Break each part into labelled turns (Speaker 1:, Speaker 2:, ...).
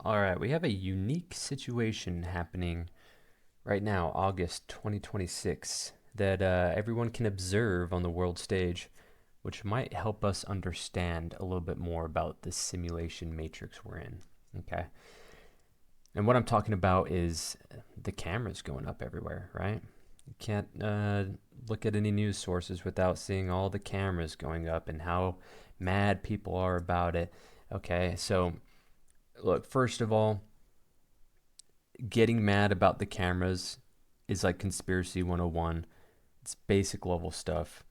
Speaker 1: All right, we have a unique situation happening right now, August 2026, that everyone can observe on the world stage, which might help us understand a little bit more about the simulation matrix we're in. Okay. And what I'm talking about is the cameras going up everywhere, right? You can't look at any news sources without seeing all the cameras going up and how mad people are about it. Okay, so look, first of all, getting mad about the cameras is like conspiracy 101. It's basic level stuff.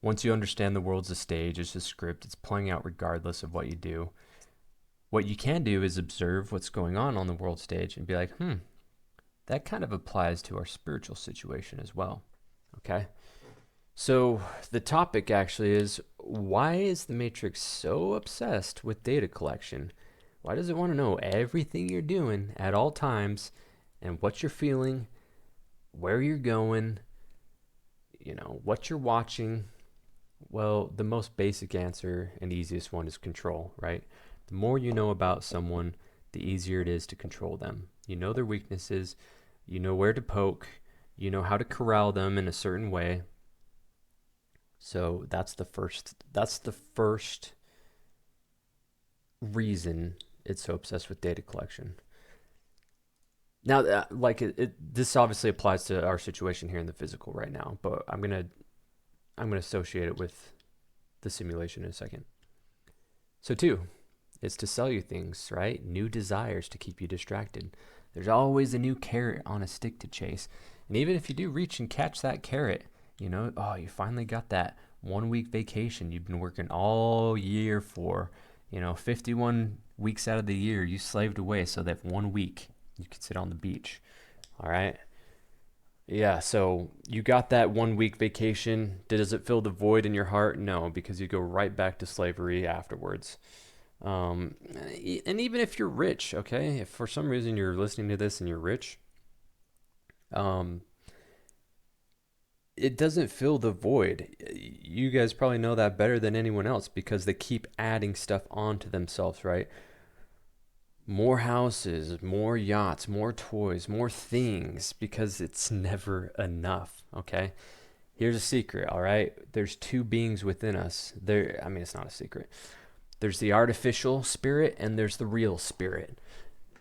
Speaker 1: Once you understand the world's a stage, it's a script, it's playing out regardless of what you do. What you can do is observe what's going on the world stage and be like, that kind of applies to our spiritual situation as well. Okay? So the topic actually is, why is the Matrix so obsessed with data collection? Why does it want to know everything you're doing at all times and what you're feeling, where you're going, what you're watching? Well, the most basic answer and easiest one is control, right? The more you know about someone, the easier it is to control them. You know their weaknesses, you know where to poke, you know how to corral them in a certain way. So that's the first reason it's so obsessed with data collection. Now, this obviously applies to our situation here in the physical right now, but I'm gonna associate it with the simulation in a second. So two, it's to sell you things, right? New desires to keep you distracted. There's always a new carrot on a stick to chase, and even if you do reach and catch that carrot, you finally got that 1 week vacation you've been working all year for. 51 weeks out of the year you slaved away so that 1 week you could sit on the beach. All right. Yeah, so you got that 1 week vacation. Does it fill the void in your heart? No, because you go right back to slavery afterwards. And even if you're rich, okay, if for some reason you're listening to this and you're rich, um, it doesn't fill the void. You guys probably know that better than anyone else because they keep adding stuff onto themselves, right? More houses, more yachts, more toys, more things because it's never enough, okay? Here's a secret, all right? There's two beings within us. It's not a secret. There's the artificial spirit and there's the real spirit.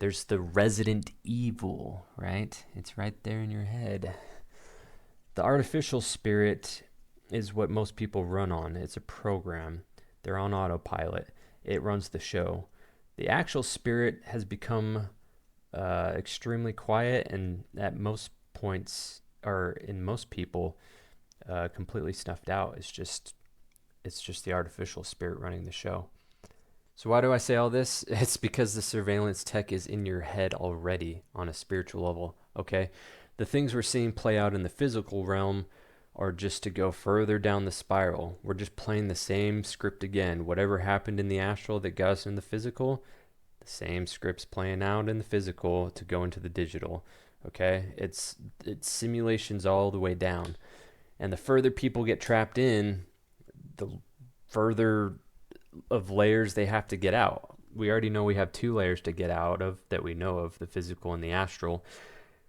Speaker 1: There's the resident evil, right? It's right there in your head. The artificial spirit is what most people run on. It's a program. They're on autopilot. It runs the show. The actual spirit has become extremely quiet and at most points, or in most people, completely snuffed out. It's just the artificial spirit running the show. So why do I say all this? It's because the surveillance tech is in your head already on a spiritual level, okay? The things we're seeing play out in the physical realm are just to go further down the spiral. We're just playing the same script again. Whatever happened in the astral that got us in the physical, the same script's playing out in the physical to go into the digital, okay? It's simulations all the way down. And the further people get trapped in, the further of layers they have to get out. We already know we have two layers to get out of that we know of, the physical and the astral.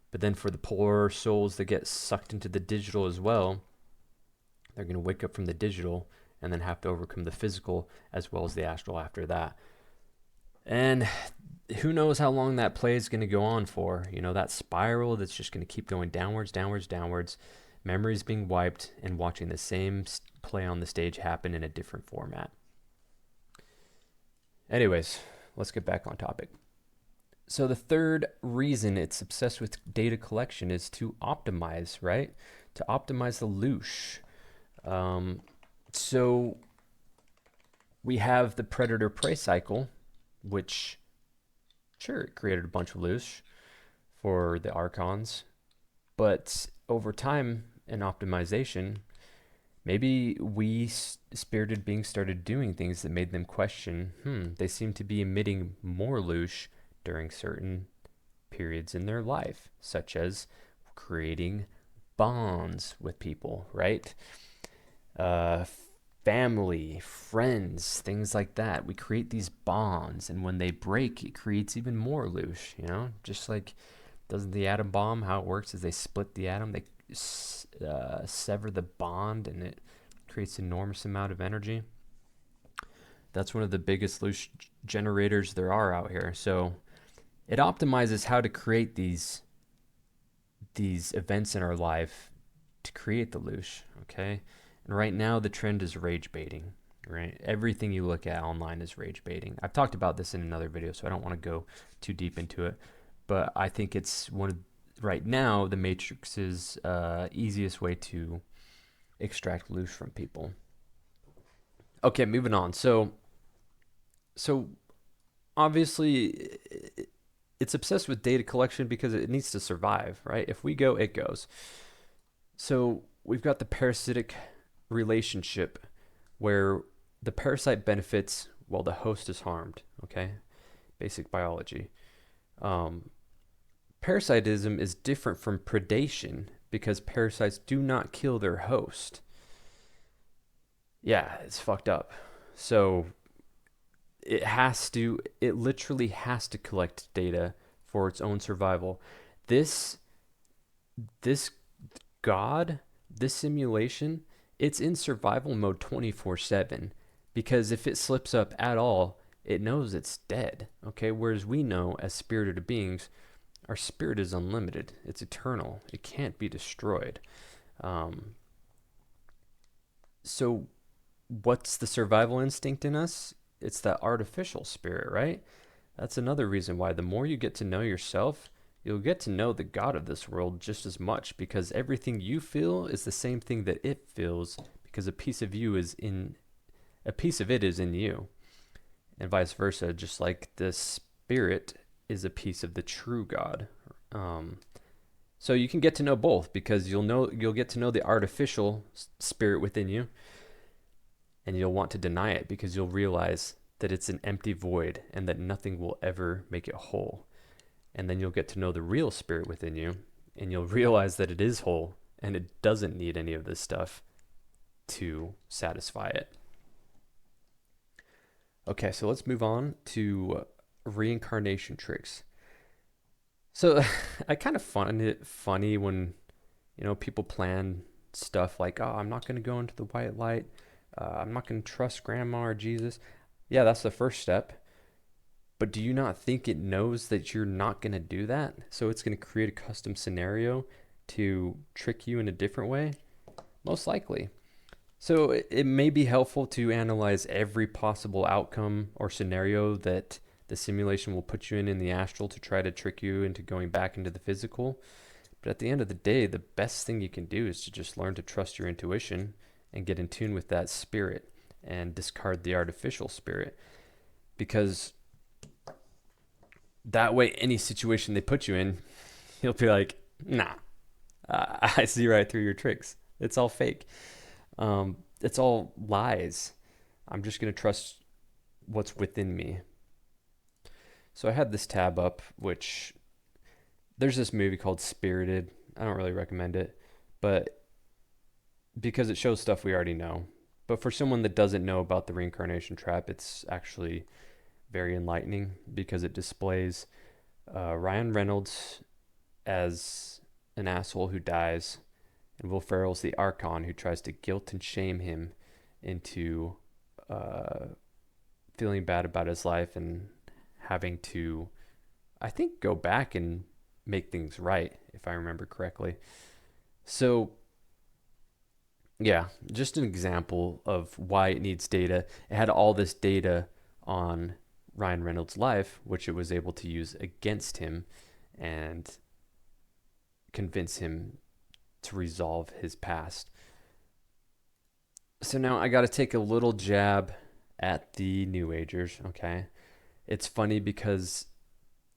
Speaker 1: But then for the poor souls that get sucked into the digital as well, they're going to wake up from the digital and then have to overcome the physical as well as the astral after that. And who knows how long that play is going to go on for? That spiral that's just going to keep going downwards, downwards, downwards. Memories being wiped and watching the same play on the stage happen in a different format. Anyways, let's get back on topic. So the third reason it's obsessed with data collection is to optimize, right? To optimize the loosh. So we have the predator prey cycle, which sure it created a bunch of loosh for the archons, but over time and optimization, maybe we spirited beings started doing things that made them question, they seem to be emitting more loosh during certain periods in their life, such as creating bonds with people, right? Uh, family, friends, things like that. We create these bonds, and when they break, it creates even more loosh, you know? Just like, doesn't the atom bomb, how it works is they split the atom, they sever the bond, and it creates an enormous amount of energy. That's one of the biggest loosh generators there are out here. So it optimizes how to create these events in our life to create the loosh, okay? And right now the trend is rage baiting, right? Everything you look at online is rage baiting. I've talked about this in another video, so I don't want to go too deep into it, but I think it's one of, right now, the Matrix's easiest way to extract loosh from people. Okay, moving on. So obviously it's obsessed with data collection because it needs to survive, right? If we go, it goes. So we've got the parasitic relationship where the parasite benefits while the host is harmed, okay? Basic biology. Parasitism is different from predation because parasites do not kill their host. Yeah, it's fucked up. So it literally has to collect data for its own survival. This this god, this simulation, it's in survival mode 24/7 because if it slips up at all, it knows it's dead. Okay, whereas we know as spirited beings, our spirit is unlimited. It's eternal. It can't be destroyed. Um, so what's the survival instinct in us? It's that artificial spirit, right? That's another reason why the more you get to know yourself, you'll get to know the God of this world just as much because everything you feel is the same thing that it feels because a piece of it is in you. And vice versa, just like the spirit is a piece of the true God. So you can get to know both because you'll get to know the artificial spirit within you, and you'll want to deny it because you'll realize that it's an empty void and that nothing will ever make it whole. And then you'll get to know the real spirit within you, and you'll realize that it is whole and it doesn't need any of this stuff to satisfy it. Okay, so let's move on to reincarnation tricks. So I kind of find it funny when, people plan stuff like, oh, I'm not going to go into the white light. I'm not going to trust grandma or Jesus. Yeah, that's the first step. But do you not think it knows that you're not going to do that? So it's going to create a custom scenario to trick you in a different way? Most likely. So it may be helpful to analyze every possible outcome or scenario that the simulation will put you in the astral to try to trick you into going back into the physical. But at the end of the day, the best thing you can do is to just learn to trust your intuition and get in tune with that spirit and discard the artificial spirit. Because that way, any situation they put you in, you'll be like, nah, I see right through your tricks. It's all fake. It's all lies. I'm just going to trust what's within me. So I had this tab up, which there's this movie called Spirited. I don't really recommend it, but because it shows stuff we already know. But for someone that doesn't know about the reincarnation trap, it's actually very enlightening because it displays Ryan Reynolds as an asshole who dies, and Will Ferrell's the Archon who tries to guilt and shame him into feeling bad about his life and having to, I think, go back and make things right, if I remember correctly. So, yeah, just an example of why it needs data. It had all this data on Ryan Reynolds' life, which it was able to use against him and convince him to resolve his past. So now I got to take a little jab at the New Agers, okay? It's funny because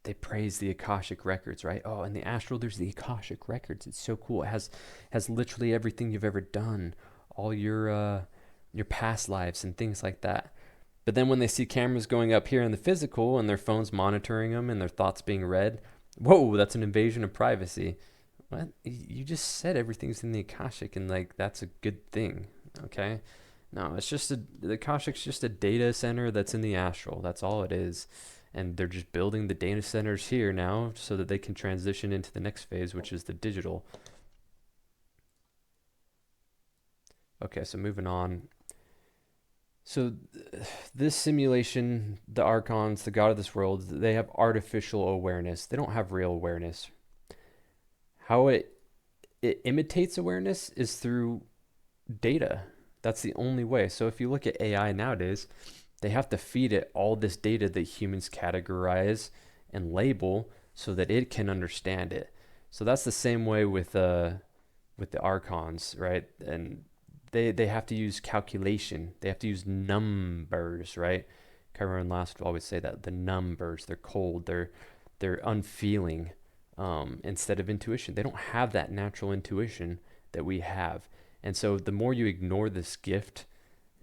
Speaker 1: they praise the Akashic records, right? Oh, in the astral, there's the Akashic records. It's so cool. It has literally everything you've ever done, all your past lives and things like that. But then when they see cameras going up here in the physical and their phones monitoring them and their thoughts being read, whoa, that's an invasion of privacy. What? You just said everything's in the Akashic and like that's a good thing, okay? No, the Akashic's just a data center that's in the astral. That's all it is. And they're just building the data centers here now so that they can transition into the next phase, which is the digital. Okay, so moving on. So this simulation, the Archons, the god of this world, they have artificial awareness. They don't have real awareness. How it imitates awareness is through data. That's the only way. So if you look at AI nowadays, they have to feed it all this data that humans categorize and label so that it can understand it. So that's the same way with the Archons, right? And they have to use calculation. They have to use numbers, right? Kyra and Last would always say that the numbers, they're cold, they're unfeeling, instead of intuition. They don't have that natural intuition that we have. And so the more you ignore this gift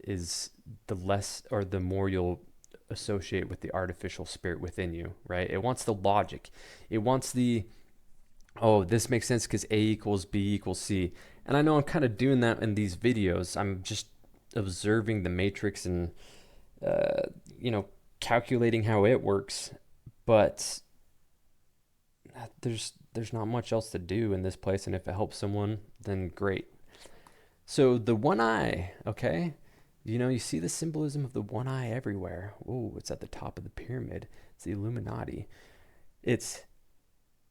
Speaker 1: is the less or the more you'll associate with the artificial spirit within you, right? It wants the logic. It wants the, oh, this makes sense because A equals B equals C. And I know I'm kind of doing that in these videos. I'm just observing the matrix and, you know, calculating how it works. But there's not much else to do in this place. And if it helps someone, then great. So the one eye, okay? You know, you see the symbolism of the one eye everywhere. Oh, it's at the top of the pyramid. It's the Illuminati. It's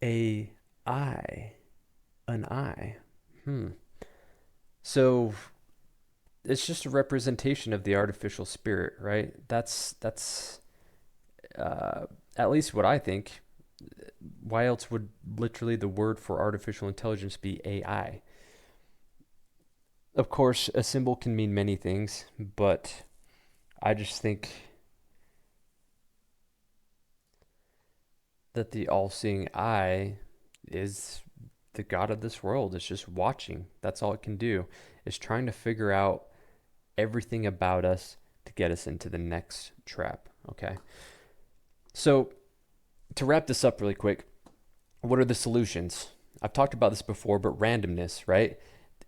Speaker 1: a eye, an eye. So it's just a representation of the artificial spirit, right? That's at least what I think. Why else would literally the word for artificial intelligence be AI? Of course, a symbol can mean many things, but I just think that the all-seeing eye is the god of this world. It's just watching. That's all it can do. It's trying to figure out everything about us to get us into the next trap, okay? So to wrap this up really quick, what are the solutions? I've talked about this before, but randomness, right?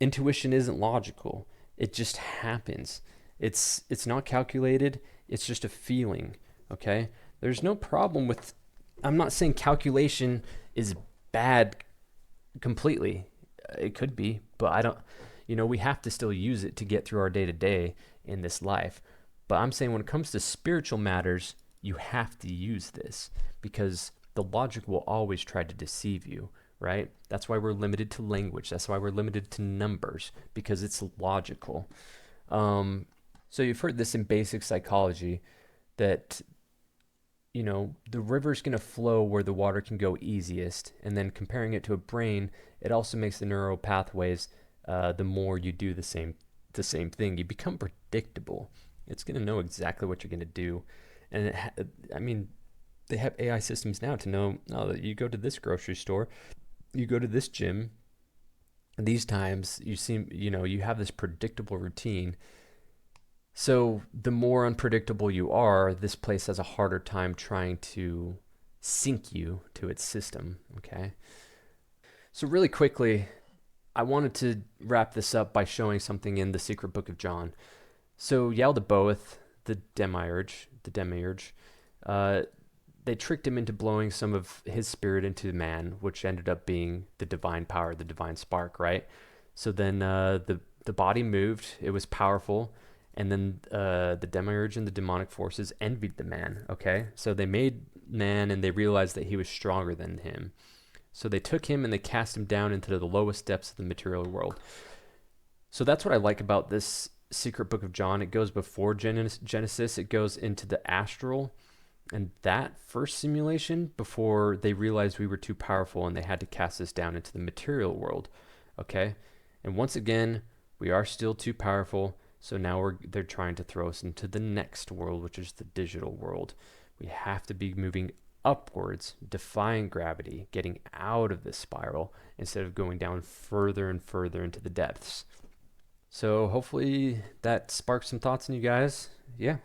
Speaker 1: Intuition isn't logical. It just happens. It's not calculated. It's just a feeling, okay? There's no problem with, I'm not saying calculation is bad completely. It could be, but I don't, you know, we have to still use it to get through our day to day in this life. But I'm saying when it comes to spiritual matters, you have to use this because the logic will always try to deceive you, right? That's why we're limited to language. That's why we're limited to numbers because it's logical. So you've heard this in basic psychology that, you know, the river's going to flow where the water can go easiest. And then comparing it to a brain, it also makes the neural pathways, the more you do the same thing, you become predictable. It's going to know exactly what you're going to do. And I mean, they have AI systems now to know, oh, you go to this grocery store, you go to this gym, these times you have this predictable routine. So the more unpredictable you are, this place has a harder time trying to sync you to its system, okay? So really quickly, I wanted to wrap this up by showing something in the Secret Book of John. So Yaldabaoth, the demiurge, they tricked him into blowing some of his spirit into man, which ended up being the divine power, the divine spark, right? So then the body moved, it was powerful, and then the demiurge and the demonic forces envied the man, okay? So they made man and they realized that he was stronger than him. So they took him and they cast him down into the lowest depths of the material world. So that's what I like about this Secret Book of John. It goes before Genesis, it goes into the astral. And that first simulation, before they realized we were too powerful and they had to cast us down into the material world, okay? And once again, we are still too powerful, so now they're trying to throw us into the next world, which is the digital world. We have to be moving upwards, defying gravity, getting out of this spiral instead of going down further and further into the depths. So hopefully that sparks some thoughts in you guys. Yeah.